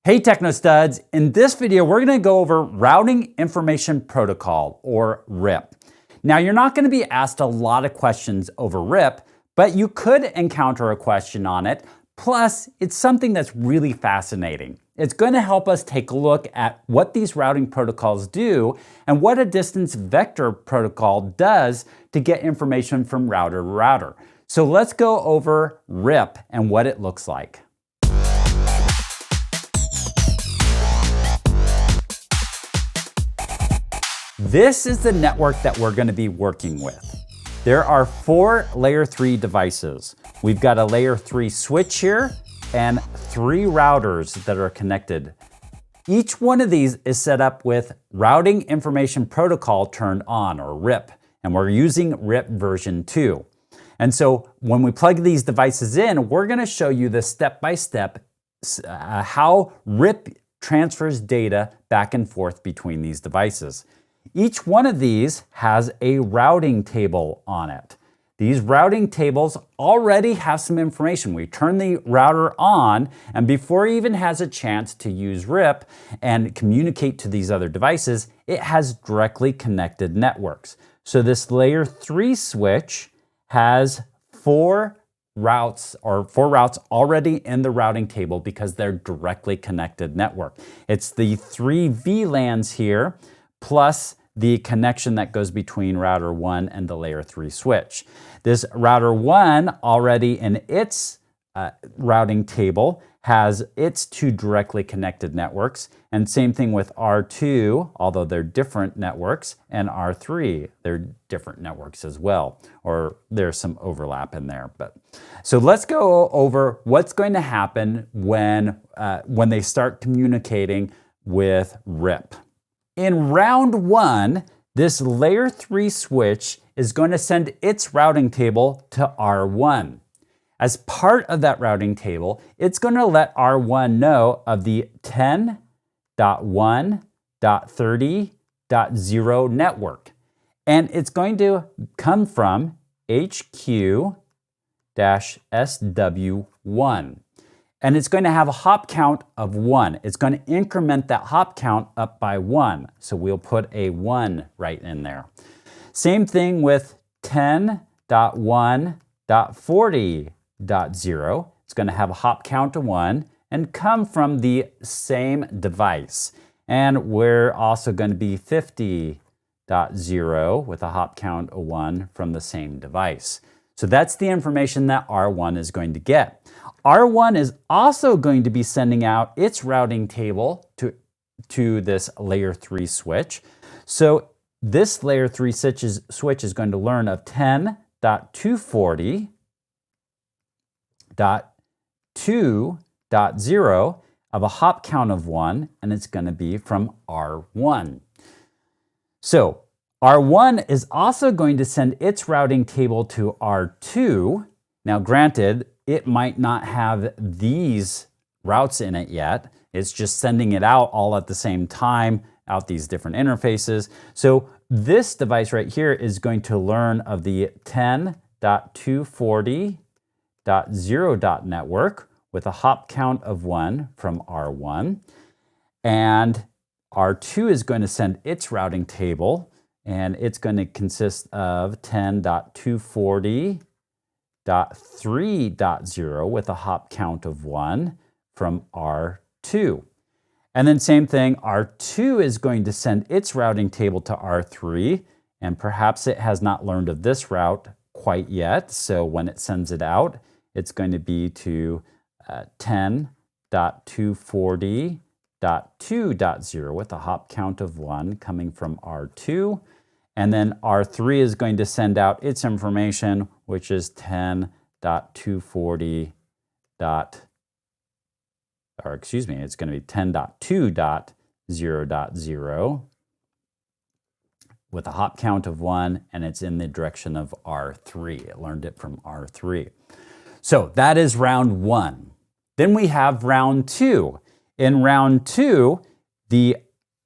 Hey Techno Studs, in this video we're going to go over Routing Information Protocol, or RIP. Now you're not going to be asked a lot of questions over RIP, but you could encounter a question on it. Plus, it's something that's really fascinating. It's going to help us take a look at what these routing protocols do and what a distance vector protocol does to get information from router to router. So let's go over RIP and what it looks like. This is the network that we're going to be working with. There are 4 layer 3 devices. We've got a layer 3 switch here and 3 routers that are connected. Each one of these is set up with Routing Information Protocol turned on, or RIP, and we're using RIP version 2. And so when we plug these devices in, we're going to show you the step-by-step how RIP transfers data back and forth between these devices. Each one of these has a routing table on it. These routing tables already have some information. We turn the router on, and before it even has a chance to use RIP and communicate to these other devices, it has directly connected networks. So this layer 3 switch has 4 routes already in the routing table because they're directly connected network. It's the 3 VLANs here, plus the connection that goes between router 1 and the layer 3 switch. This router 1 already in its routing table has its 2 directly connected networks, and same thing with R2, although they're different networks, and R3, they're different networks as well, or there's some overlap in there. So let's go over what's going to happen when they start communicating with RIP. In round 1, this layer 3 switch is going to send its routing table to R1. As part of that routing table, it's going to let R1 know of the 10.1.30.0 network. And it's going to come from HQ-SW1. And it's going to have a hop count of 1. It's going to increment that hop count up by 1. So we'll put a 1 right in there. Same thing with 10.1.40.0. It's going to have a hop count of 1 and come from the same device. And we're also going to be 50.0 with a hop count of 1 from the same device. So that's the information that R1 is going to get. R1 is also going to be sending out its routing table to this layer 3 switch. So this layer 3 switch is going to learn of 10.240.2.0 of a hop count of 1, and it's going to be from R1. So R1 is also going to send its routing table to R2. Now granted, it might not have these routes in it yet. It's just sending it out all at the same time, out these different interfaces. So this device right here is going to learn of the 10.240.0 network with a hop count of 1 from R1. And R2 is going to send its routing table, and it's going to consist of 10.240.3.0 with a hop count of 1 from R2. And then same thing, R2 is going to send its routing table to R3, and perhaps it has not learned of this route quite yet. So when it sends it out, it's going to be to 10.240.2.0 with a hop count of 1 coming from R2. And then R3 is going to send out its information, which is 10.240. It's going to be 10.2.0.0 with a hop count of 1, and it's in the direction of R3. It learned it from R3. So that is round 1. Then we have round 2. In round 2, the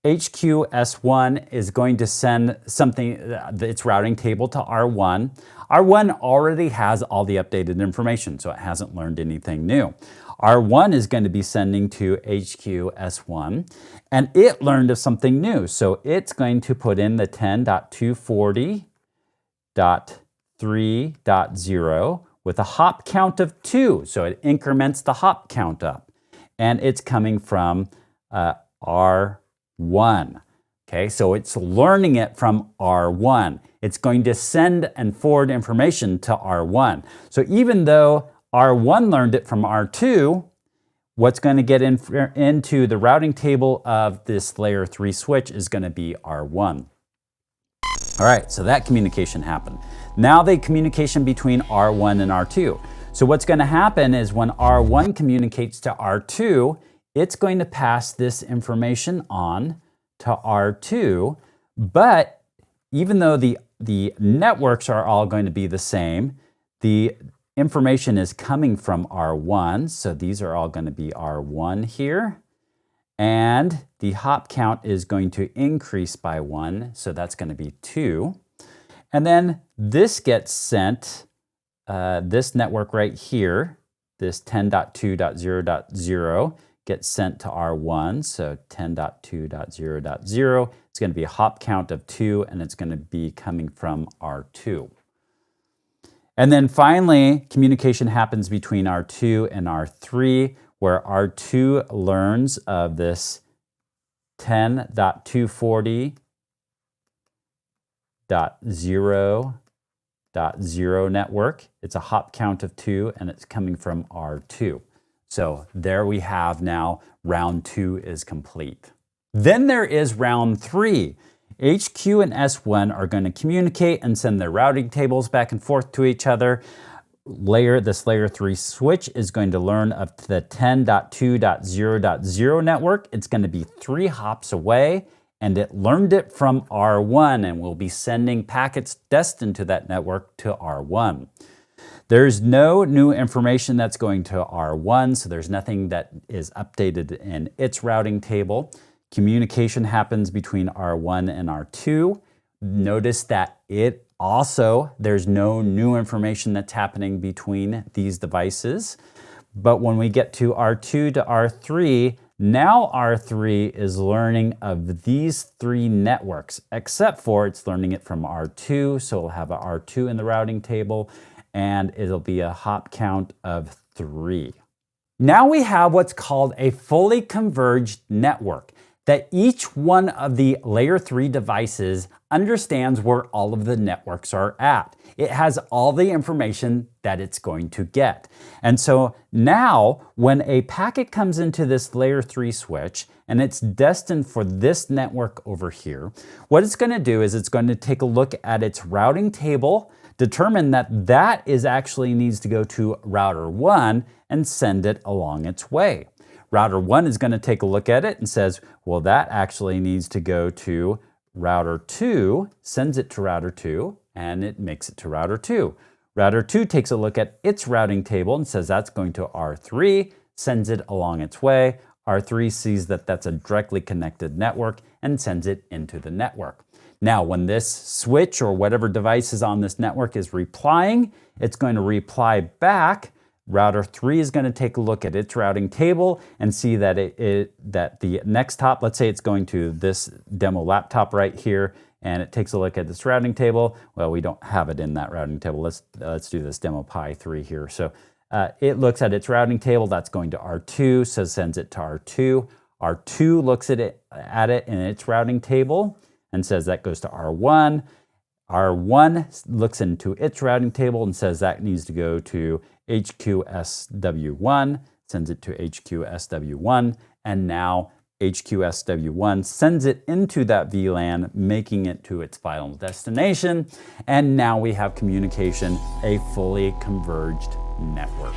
HQS1 is going to send something, its routing table to R1. R1 already has all the updated information, so it hasn't learned anything new. R1 is going to be sending to HQS1, and it learned of something new. So it's going to put in the 10.240.3.0 with a hop count of 2. So it increments the hop count up. And it's coming from R1. Okay, so it's learning it from R1. It's going to send and forward information to R1. So even though R1 learned it from R2, what's going to get into the routing table of this layer 3 switch is going to be R1. All right, so that communication happened. Now the communication between R1 and R2. So what's going to happen is when R1 communicates to R2, it's going to pass this information on to R2, but even though the networks are all going to be the same, the information is coming from R1, so these are all going to be R1 here, and the hop count is going to increase by 1, so that's going to be 2. And then this gets sent, this network right here, this 10.2.0.0 gets sent to R1, so 10.2.0.0. It's going to be a hop count of 2, and it's going to be coming from R2. And then finally, communication happens between R2 and R3, where R2 learns of this 10.240.0.0 network. It's a hop count of 2, and it's coming from R2. So there we have now round 2 is complete. Then there is round 3. HQ and S1 are going to communicate and send their routing tables back and forth to each other. This layer 3 switch is going to learn of the 10.2.0.0 network. It's going to be 3 hops away, and it learned it from R1 and will be sending packets destined to that network to R1. There's no new information that's going to R1, so there's nothing that is updated in its routing table. Communication happens between R1 and R2. Notice that there's no new information that's happening between these devices. But when we get to R2 to R3, now R3 is learning of these 3 networks, except for it's learning it from R2, so we'll have a R2 in the routing table, and it'll be a hop count of 3. Now we have what's called a fully converged network, that each one of the layer 3 devices understands where all of the networks are at. It has all the information that it's going to get. And so now when a packet comes into this layer 3 switch and it's destined for this network over here, what it's going to do is it's going to take a look at its routing table, determine that that actually needs to go to router 1 and send it along its way. Router 1 is going to take a look at it and says, well, that actually needs to go to router 2, sends it to router 2, and it makes it to router 2. Router 2 takes a look at its routing table and says that's going to R3, sends it along its way. R3 sees that that's a directly connected network and sends it into the network. Now, when this switch or whatever device is on this network is replying, it's going to reply back. Router 3 is going to take a look at its routing table and see that that the next hop, let's say it's going to this demo laptop right here, and it takes a look at this routing table. Well, we don't have it in that routing table. Let's do this demo Pi 3 here. So it looks at its routing table. That's going to R2, so sends it to R2. R2 looks at it in its routing table and says that goes to R1. R1 looks into its routing table and says that needs to go to HQSW1, sends it to HQSW1, and now HQSW1 sends it into that VLAN, making it to its final destination, and now we have communication, a fully converged network.